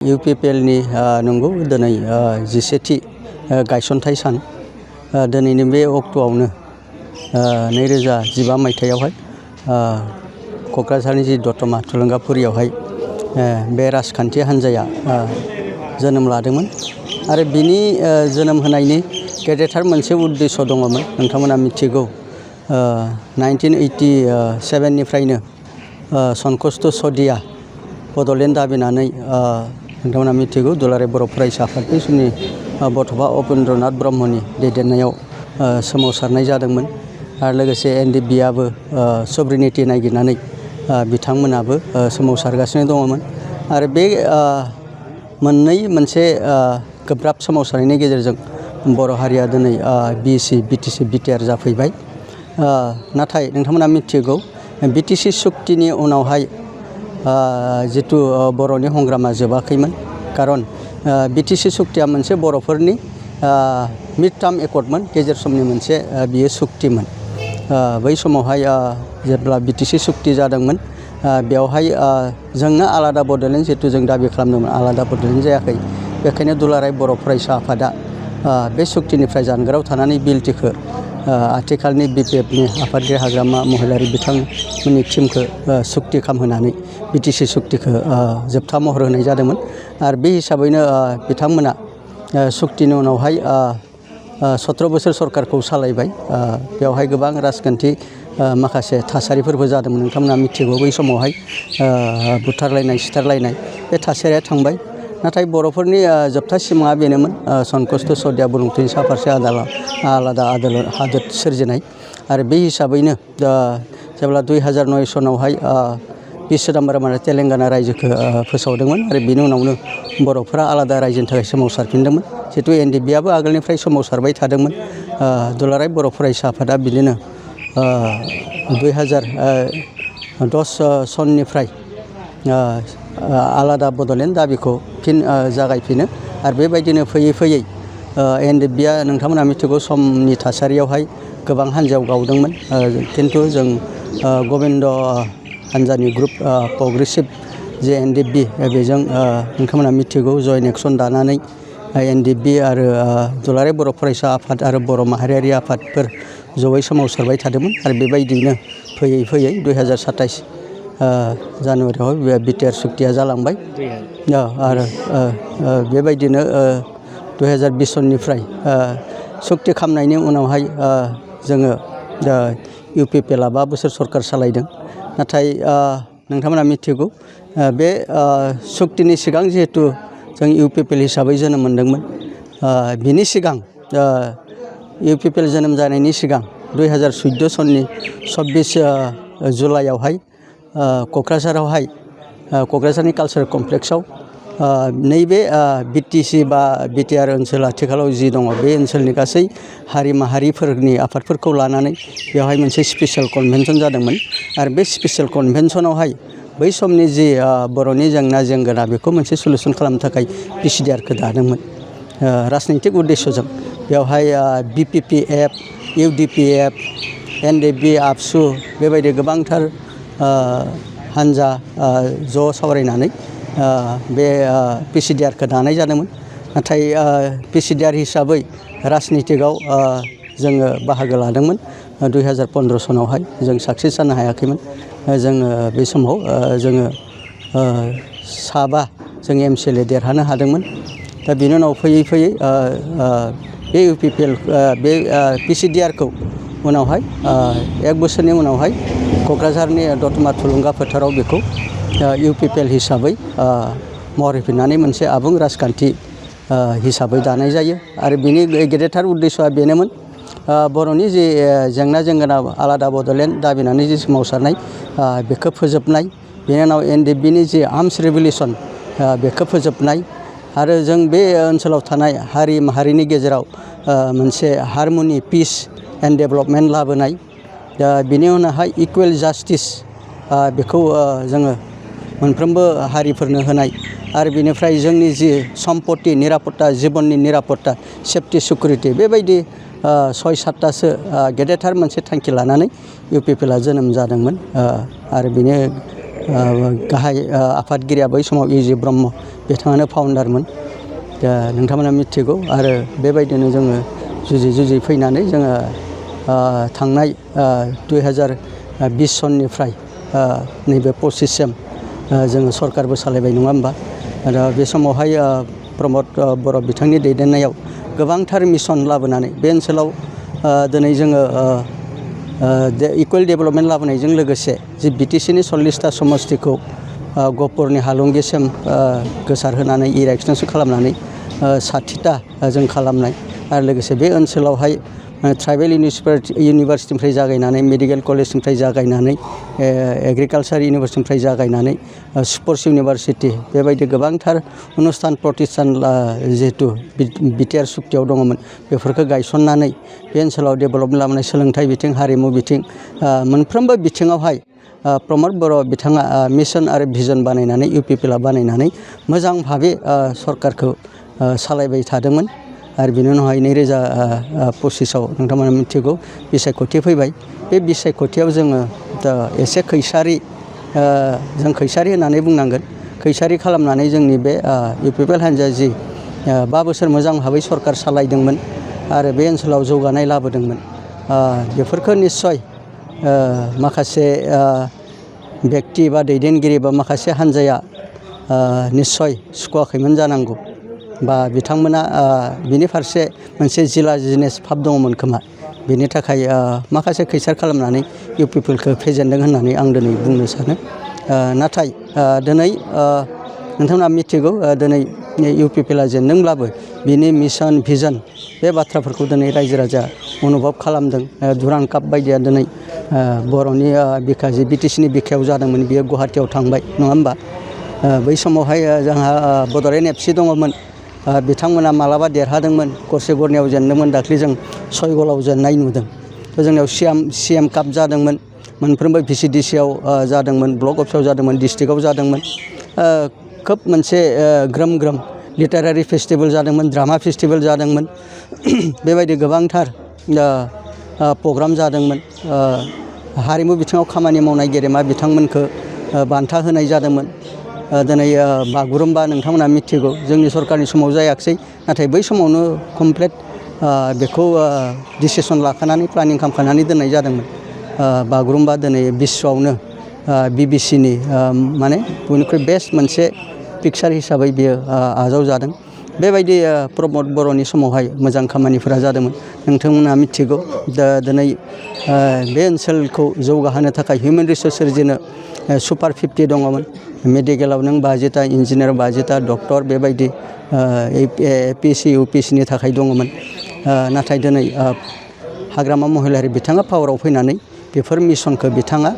UPPLनि नंगौ दिनै 17थि गायसनथाय सान दिनैनि बे अक्ट'आवनो 2015 मायथाइयावहाय क'क्राझारनि जि दतमा थुलुंगाफुरियावहाय बे राजखान्थि हान्जाया जोनोम लादोंमोन आरो बिनि जोनोम होनायनि गेदेरथार मोनसे उद्देश्य दङमोन। नोंथांमोना मिथिगौ 1987 निफ्रायनो सनकस्त सदिया बड'लेण्ड दाबिनानै नोंथांमोना मिथिगौ दुलाराय बर' फरायसा आफाद बे समनि बड'फा उपेन्द्रनाथ ब्रह्मनि दैदेननायाव सोमावसारनाय जादोंमोन आरो लोगोसे NDBआबो सभरेनिटि नागिरनानै बिथांमोनाबो सोमावसारगासिनो दङमोन आरो बे मोनसे गोब्राब सोमावसारनायनि गेजेरजों बर' हारिया दिनै BC BTC BTR जाफैबाय। नाथाय नोंथांमोना मिथिगौ BTC सुक्तिनि उनावहाय जितु बर'नि हंग्रामा जोबाखैमोन खारन BTC सुक्तिया मोनसे बर'फोरनि मिड टार्म एकर्डमोन, गेजेर समनि मोनसे बियो सुक्तिमोन। बै समावहाय जेब्ला BTC सुक्ति जादोंमोन बेवहाय जोंनो आलादा बड'लेण्ड जितु जों दाबि खालामदोंमोन आलादा बड'लेण्ड जायाखै, बेखायनो दुलाराय बर' फरायसा आफादा बे सुक्तिनिफ्राय जानगाराव थानानै बिलटिखौ आथिखालनि BPFनि आफादगिरि हाग्रामा महिलारि बिथांमोननि टिमखौ सुक्ति खालामहोनानै BTC सुक्तिखौ जोबथा महर होनाय जादोंमोन आरो बे हिसाबैनो बिथांमोना सुक्तिनि उनावहाय 17 बोसोर सरकारखौ सालायबाय। बेवहाय गोबां राजखान्थि माखासे थासारिफोरबो जादोंमोन, नोंथांमोना मिथिगौ बै समावहाय बुथारलायनाय सिथारलायनाय बे थासारिया थांबाय। नाथाय बर'फोरनि जोबथा सिमाङा बेनोमोन सनकस्त सदिया बुरलुंबुथुरनि सा फारसे आलादा हादोर सोरजिनाय आरो बे हिसाबैनो जेब्ला 2009 सनावहाय पि चिदम्बरमआ तेलेंगाना रायजोखौ फोसावदोंमोन आरो बिनि उनावनो बर'फोरा आलादा रायजोनि थाखाय सोमावसारफिनदोंमोन। जितु NDBआबो आगोलनिफ्राय सोमावसारबाय थादोंमोन। दुलाराय बर' फरायसा आफादा बिदिनो 2010 सननिफ्राय आलादा बड'लेण्ड दाबिखौ फिन जागायफिनो आरो बेबायदिनो फैयै फैयै NDBआ नोंथांमोना मिथिगौ समनि थासारियावहाय गोबां हान्जायाव गावदोंमोन, खिन्थु जों गबिन्द हान्जानि ग्रुप प्रग्रेसिभ जे NDB बेजों नोंथांमोना मिथिगौ जयेन्ट एक्सन दानानै NDB आरो दुलाराय बर' फरायसा आफाद आरो बर' माहारियारि आफादफोर जयै सोमावसारबाय थादोंमोन आरो बेबायदियैनो फैयै फैयै 2027 जानुवारियावहाय BTR सुक्तिया जालांबाय आरो बेबायदिनो 2020 सननिफ्राय सुक्ति खालामनायनि उनावहाय जोङो UPPLआ 5 बोसोर सरकार सालायदों। नाथाय नोंथांमोना मिथिगौ बे सुक्तिनि सिगां जिहेतु जों UPPL हिसाबै जोनोम मोनदोंमोन, बिनि सिगां UPPL जोनोम जानायनि सिगां 2014 सननि 26 जुलाइआवहाय क'क्राझारावहाय क'क्राझारनि कालचारेल कमप्लेक्सआव नैबे BTC बा BTR ओनसोल आथिखालाव जि दङ बे ओनसोलनि गासै हारि माहारिफोरनि आफादफोरखौ लानानै बेवहाय मोनसे स्पेसियेल कनभेनसन जादोंमोन आरो बे स्पेसियेल कनभेनसनावहाय बै समनि जि बर'नि जेंना जेंगोना बेखौ मोनसे सलुसन खालामनो थाखाय PCDR खौ दादोंमोन राजनैतिक उद्देश्यजों। बेवहाय BPPF, UDPF, NDB, ABSU बेबायदि गोबांथार हान्जा ज' सावरायनानै बे PCDR खौ दानाय जादोंमोन। नाथाय PCDR हिसाबै राजनितिकआव जोङो बाहागो लादोंमोन 2015 सनावहाय जों साक्सेस जानो हायाखैमोन। जोङो बे समाव जोङो 7 जों MCLA देरहानो हादोंमोन। दा बेनि उनाव फैयै फैयै बे UPPL बे PCDR खौ उनावहाय 1 बोसोरनि उनावहाय क'क्राझारनि दतमा थुलुंगा फोथाराव बेखौ UPPL हिसाबै महर होफिननानै मोनसे आबुं राजखान्थि हिसाबै दानाय जायो आरो बिनि गेदेरथार उद्देश्यआ बेनोमोन बर'नि जि जेंना जेंगोना आलादा बड'लेण्ड दाबिनानै जि सोमावसारनाय बेखौ फोजोबनाय, बेनि उनाव NDBनि जि आर्म्स रिभलिउसन बेखौ फोजोबनाय आरो जों बे ओनसोलाव थानाय हारि माहारिनि गेजेराव मोनसे हारमनि पिस एन्ड डेभेलपमेन्ट लाबोनाय, बिनि उनावहाय इकुवेल जास्टिस बेखौ जोङो मोनफ्रोमबो हारिफोरनो होनाय आरो बेनिफ्राय जोंनि जि सम्पति निरापत्ता जिबननि निरापत्ता सेफटि सिकिउरिटि बेबायदि 6-7तासो गेदेरथार मोनसे थांखि लानानै UPPLआ जोनोम जादोंमोन आरो बेनि गाहाय आफादगिरिया बै समाव इउ.जि. ब्रह्म बिथाङानो फाउन्डारमोन। दा नोंथांमोना मिथिगौ आरो बेबायदिनो जोङो जुजि फैनानै जोङो थांनाय 2020 सननिफ्राय नैबे 25सिम जोङो सरकारबो सालायबाय नङा होमबा। दा बे समावहाय प्रमद बर' बिथांनि दैदेननायाव गोबांथार मिशन लाबोनानै बे ओनसोलाव दिनै जोङो इकुवेल डेभेलपमेन्ट लाबोनायजों लोगोसे जि BTCनि 40टा समस्तिखौ गहपुरनि हालुंगिसिम गोसारहोनानै इरेक्सनसो खालामनानै 60टा जों खालामनाय आरो लोगोसे बे ओनसोलावहाय ट्राइबेल इउनिभारसिटिनिफ्राय जागायनानै मेडिकेल कलेजनिफ्राय जागायनानै एग्रिकालसार इउनिभारसिटिनिफ्राय जागायनानै स्पर्ट्स इउनिभारसिटि बेबायदि गोबांथार अनुस्थान प्रतिष्ठान जिहेतु बिटिआर सुक्तियाव दङमोन बेफोरखौ गायसननानै बे ओनसोलाव डेभेलपमेन्ट लाबोनाय सोलोंथाइ बिथिं हारिमु बिथिं मोनफ्रोमबो बिथिङावहाय प्रमद बर' बिथाङा मिशन आरो भिजन बानायनानै UPPL बानायनानै मोजां भाबे सरकारखौ सालायबाय थादोंमोन। आरो बिनि उनावहाय 2025आव नोंथांमोना मिथिगौ बिसायख'थि फैबाय। बे बिसायख'थियाव जोङो एसे जों खैसारि होननानै बुंनांगोन। खैसारि खालामनानै जोंनि बे UPPL हान्जाया जि 5 बोसोर मोजां भाबै सरकार सालायदोंमोन आरो बे ओनसोलाव जौगानाय लाबोदोंमोन। बेफोरखौ निस्सय माखासे बेक्ति बा दैदेनगिरि बा माखासे हान्जाया निस्सय सुखुवाखैमोन जानांगौ बा बिथांमोना बिनि फारसे मोनसे जिला जिनेस भाब दङमोन खोमा। बेनि थाखाय माखासे खैसार खालामनानै UPPLखौ फेजेनदों होननानै आं दिनै बुंनो सानो। नाथाय दिनै नोंथांमोना मिथिगौ दिनै UPPLआ जेनदोंब्लाबो बिनि मिशन भिजन बे बाथ्राफोरखौ दिनै रायजो राजा अनुभब खालामदों। दुरान काप बायदिया दिनै बर'नि बिखा जि BTCनि बिखायाव जादोंमोन बियो गुवाहाटियाव थांबाय नङा होमबा। बै समावहाय जोंहा बड'लेण्ड FC दङमोन। बिथांमोना मालाबा देरहादोंमोन गरसे गरनैयाव जेनदोंमोन। दाख्लै जों 6 गलाव जेननाय नुदों। जोंनियाव CM काप जादोंमोन। मोनफ्रोमबो VCDCआव जादोंमोन, ब्लक अफिसाव जादोंमोन, डिस्ट्रिक्टआव जादोंमन। खोब मोनसे ग्रोम लिटारारि फेस्टिभेल जादोंमोन, ड्रामा फेस्टिभेल जादोंमोन। बेबायदि गोबांथार प्रग्राम जादोंमोन। हारिमु बिथिङाव खामानि मावनाय गेदेमा बिथांमोनखौ बान्था होनाय जादोंमोन। दिनै बागुरुम्बा नोंथांमोना मिथिगौ जोंनि सरकारनि समाव जायाखिसै, नाथाय बै समावनो कमप्लिट बेखौ डिसिसन लाखानानै प्लानिं खालामखानानै दोननाय जादोंमोन। बागुरुम्बा दिनै बिश्वआवनो BBCनि माने बयनिख्रुइ बेस्ट मोनसे पिक्सार हिसाबै बियो आजावजादों। बेबायदि प्रमद बर'नि समावहाय मोजां खामानिफोरा जादोंमोन। नोंथांमोना मिथिगौ दिनै बे ओनसोलखौ जौगाहोनो थाखाय हिउमेन रिसोर्स सोरजिनो सुपार 50 दङमोन। मेडिकेलाव नों 50टा, इन्जिनियार 50टा, डक्टर बेबायदि APSC UPSCनि थाखाय दङमोन। नाथाय दिनै हाग्रामा महिलारि बिथाङा पावाराव फैनानै बेफोर मिशनखौ बिथाङा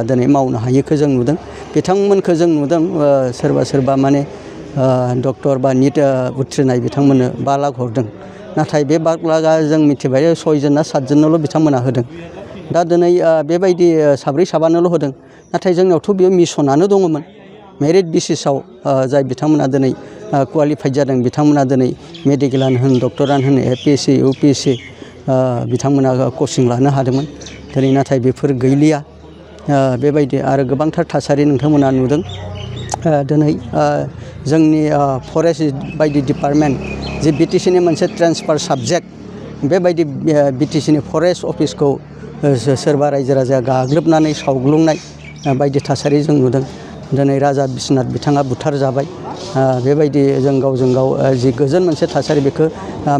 दिनै मावनो हायैखौ जों नुदों। बिथांमोनखौ जों नुदों सोरबा माने डक्टर बा निट उथ्रिनाय बिथांमोननो 5 लाख हरदों। नाथाय बे 5 लाखआ जों मिथिबाय 6 जन ना 7 जनल' बिथांमोना होदों। दा दिनै बेबायदि 7 साबानोल' होदों। नाथाय जोंनियावथ' बेयो मिशनानो दङमोन। मेरिट बेसिसाव जाय बिथांमोना दिनै क्वालिफाइड जादों बिथांमोना दिनै मेडिकेलानो होन डक्टरानो होन APSC UPSC बिथांमोना कचिं लानो हादोंमोन। दिनै नाथाय बेफोर गैलिया। बेबायदि आरो गोबांथार थासारि नोंथांमोना नुदों। दिनै जोंनि फरेस्ट बायदि डिपार्टमेन्ट जे BTCनि मोनसे ट्रेन्सफार साबजेक्ट बेबायदि BTCनि फरेस्ट अफिसखौ सोरबा रायजो राजाया गाग्लोबनानै सावग्लुंनाय बायदि थासारि जों नुदों। दिनै राजा बिश्वनाथ बिथाङा बुथारजाबाय। बेबायदि जों गावजों गाव जि गोजोन मोनसे थासारि बेखौ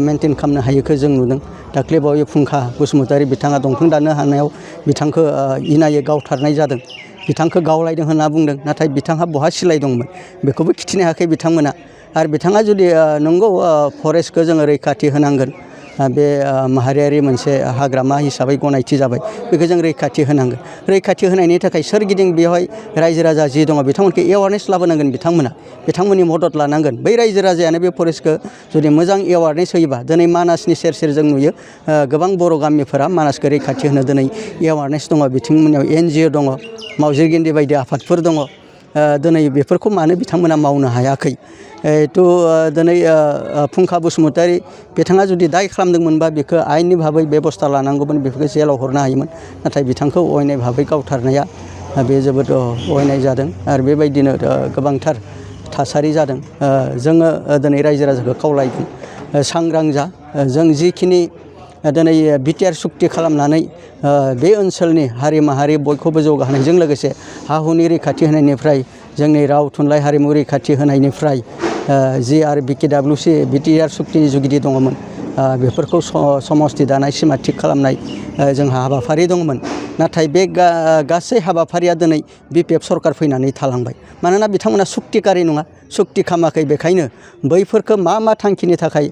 मेनटेन खालामनो हायैखौ जों नुदों। दाख्लैबावै फुंखा बसुमतारी बिथाङा दंफां दाननो हानायाव बिथांखौ इनायै गावथारनाय जादों। बिथांखौ गावलायदों होनना बुंदों। नाथाय बिथांहा बहा सिलाइ दंमोन बेखौबो खिथिनो हायाखै बिथांमोना। आरो बिथाङा जुदि नंगौ फरेस्टखौ जोङो रैखाथि होनांगोन। बे माहारियारि मोनसे हाग्रामा हिसाबै गनायथि जाबाय। बेखौ जों रैखाथि होनांगोन। रैखाथि होनायनि थाखाय सोरगिदिं बेवहाय रायजो राजा जि दङ बिथांमोनखौ एवारनेस लाबोनांगोन। बिथांमोननि मदद लानांगोन। बै रायजो राजायानो बे फरेस्टखौ जुदि मोजां एवारनेस होयोबा दिनै मानासनि सेर सेर जों नुयो गोबां बर' गामिफोरा मानासखौ रैखाथि होनो दिनै एवारनेस दङ। बिथिंमोननियाव NGO दङ, मावजि गिन्दि बायदि आफादफोर दङ। दिनै बेफोरखौ मानो बिथांमोना मावनो हायाखै। दिनै फुंखा बसुमतारी बिथाङा जुदि दाय खालामदोंमोनबा बेखौ आयेननि भाबै बेबस्था लानांगौमोन। बेफोरखौ जेलाव हरनो हायोमोन। नाथाय बिथांखौ अयनाय भाबै गावथारनाया बे जोबोद अयनाय जादों आरो बेबायदिनो गोबांथार थासारि जादों। जोङो दिनै रायजो राजाखौ खावलायगोन सांग्रां जा। जों जिखिनि दिनै बिटिआर सुक्ति खालामनानै बे ओनसोलनि हारि माहारि बयखौबो जौगाहोनायजों लोगोसे हा हुनि रैखाथि होनायनिफ्राय जोंनि राव थुनलाइ हारिमु रैखाथि होनायनिफ्राय जि आरो BKWC बिटिआर सुक्तिनि जुगिदि दङमोन बेफोरखौ समस्ति दानाय सिमा थिग खालामनाय जोंहा हाबाफारि दंमोन। नाथाय बे गासै हाबाफारिया दिनै BPF सरकार फैनानै थालांबाय। मानोना बिथांमोना सुक्तिकारि नङा, सुक्ति खालामाखै। बेखायनो बैफोरखौ मा थांखिनि थाखाय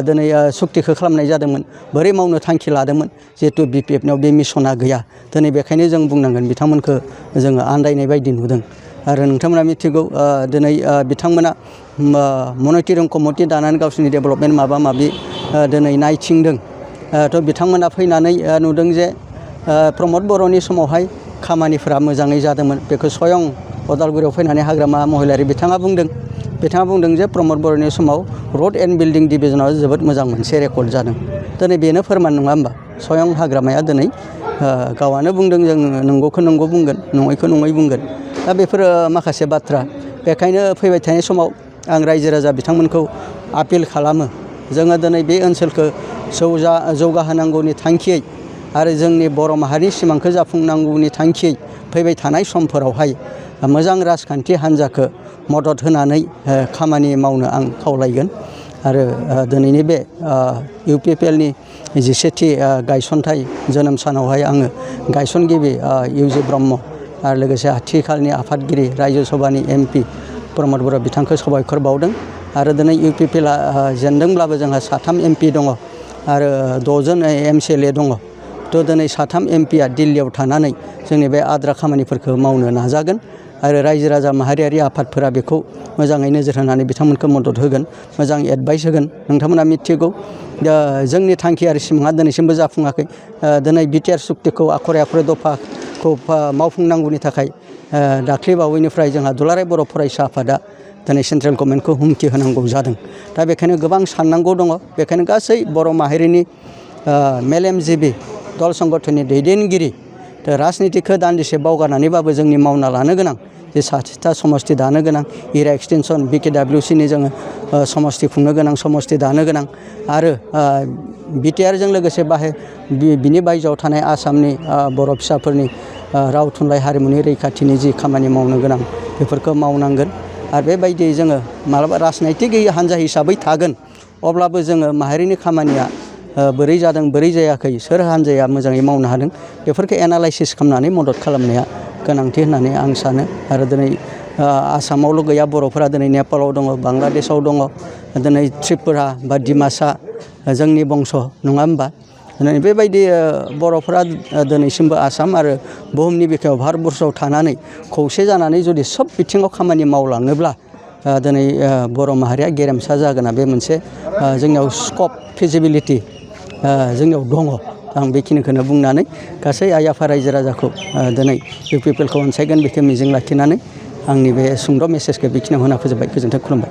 दिनै सुक्तिखौ खालामनाय जादोंमोन, बोरै मावनो थांखि लादोंमोन, जिहेतु BPFनाव बे मिसना गैया। दिनै बेखायनो जों बुंनांगोन बिथांमोनखौ जोङो आन्दायनाय बायदि नुदों। आरो नोंथांमोना मिथिगौ दिनै बिथांमोना मनिटरिं कमिटि दानानै गावसोरनि डेभेलपमेन्ट माबा माबि दिनै नायथिंदों। थ' बिथांमोना फैनानै नुदों जे प्रमद बर'नि समावहाय खामानिफोरा मोजाङै जादोंमोन। बेखौ स्वयं अदालगुरियाव फैनानै हाग्रामा महिलारि बिथाङा बुंदों जे प्रमद बर'नि समाव रड एन्ड बिल्डिं डिभिजनाव जोबोद मोजां मोनसे रेकर्ड जादों। दिनै बेनो फोरमान नङा होमबा? स्वयं हाग्रामाया दिनै गावआनो बुंदों जों नंगौखौ नंगौ बुंगोन, नङैखौ नङै बुंगोन। दा बेफोरो माखासे बाथ्रा। बेखायनो फैबाय थानाय समाव आं रायजो राजा बिथांमोनखौ आपिल खालामो, जोङो दिनै बे ओनसोलखौ जौगाहोनांगौनि थांखियै आरो जोंनि बर' माहारिनि सिमांखौ जाफुंनांगौनि थांखियै फैबाय थानाय समफोरावहाय मोजां राजखान्थि हान्जाखौ मदद होनानै खामानि मावनो आं खावलायगोन। आरो दिनैनि बे UPPLनि 17थि गायसनथाइ जोनोम सानावहाय आङो गायसनगिरि UG ब्रह्म आरो लोगोसे आथिखालनि आफादगिरि रायजो सभानि MP प्रमद बर' बिथांखौ साबायखर बावदों। आरो दिनै UPPLआ जेनदोंब्लाबो जोंहा 3 MP दङ आरो 6 जन MCLA दङ। थ' दिनै 3 MPआ दिल्लीयाव थानानै जोंनि बे आद्रा खामानिफोरखौ मावनो नाजागोन आरो रायजो राजा माहारियारि आफादफोरा बेखौ मोजाङै नोजोर होनानै बिथांमोनखौ मदद होगोन, मोजां एडभाइस होगोन। नोंथांमोना मिथिगौ जोंनि थांखि आरो सिमाङा दिनैसिमबो जाफुङाखै। दिनै बिटिआर सुक्तिखौ आखरे आखरे दफाखौ मावफुंनांगौनि थाखाय दाख्लै बावैनिफ्राय जोंहा दुलाराय बर' फरायसा आफादा दिनै सेन्ट्रेल गभर्नमेन्टखौ हुमखि होनांगौ जादों। दा बेखायनो गोबां साननांगौ दङ। बेखायनो गासै बर' माहारिनि मेलेमजिबि दल संगठननि दैदेनगिरि राजनितिखौ दान्दिसे बावगारनानैबाबो जोंनि मावना लानो गोनां जे 7था समस्ति दानो गोनां, इरा एक्सटेनसन BKWCनि जोङो समस्ति खुंनो गोनां, समस्ति दानो गोनां आरो बिटिआरजों लोगोसे बिनि बायजोआव थानाय आसामनि बर' फिसाफोरनि राव थुनलाइ हारिमुनि रैखाथिनि जि खामानि मावनो गोनां बेफोरखौ मावनांगोन। आरो बेबायदियै जोङो मालाबा राजनैतिक हान्जा हिसाबै थागोन, अब्लाबो जोङो माहारिनि खामानिया बोरै जादों बोरै जायाखै, सोर हान्जाया मोजाङै मावनो हादों, बेफोरखौ एनालाइसिस खालामनानै मदद खालामनाया गोनांथि होननानै आं सानो। आरो दिनै आसामावल' गैया, बर'फोरा दिनै नेपालाव दङ, बांलादेशआव दङ, दिनै त्रिपुरा बा डिमासा जोंनि बंस' नङा होमबा? बेबायदि बर'फोरा दिनैसिमबो आसाम आरो बुहुमनि बिखायाव भारतबर्षआव थानानै खौसे जानानै जुदि सब बिथिङाव खामानि मावलाङोब्ला दिनै बर' माहारिया गेरेमसा जागोना बे मोनसे जोंनियाव स्कप फिजिबिलिटि जोंनियाव दङ। आं बेखिनिखौनो बुंनानै गासै आइ आफा रायजो राजाखौ दिनै UPPLखौ अनसायगोन बेखौ मिजिं लाखिनानै आंनि बे सुंद' मेसेजखौ बेखिनियाव होना फोजोबबाय। गोजोन्थों, खुलुमबाय।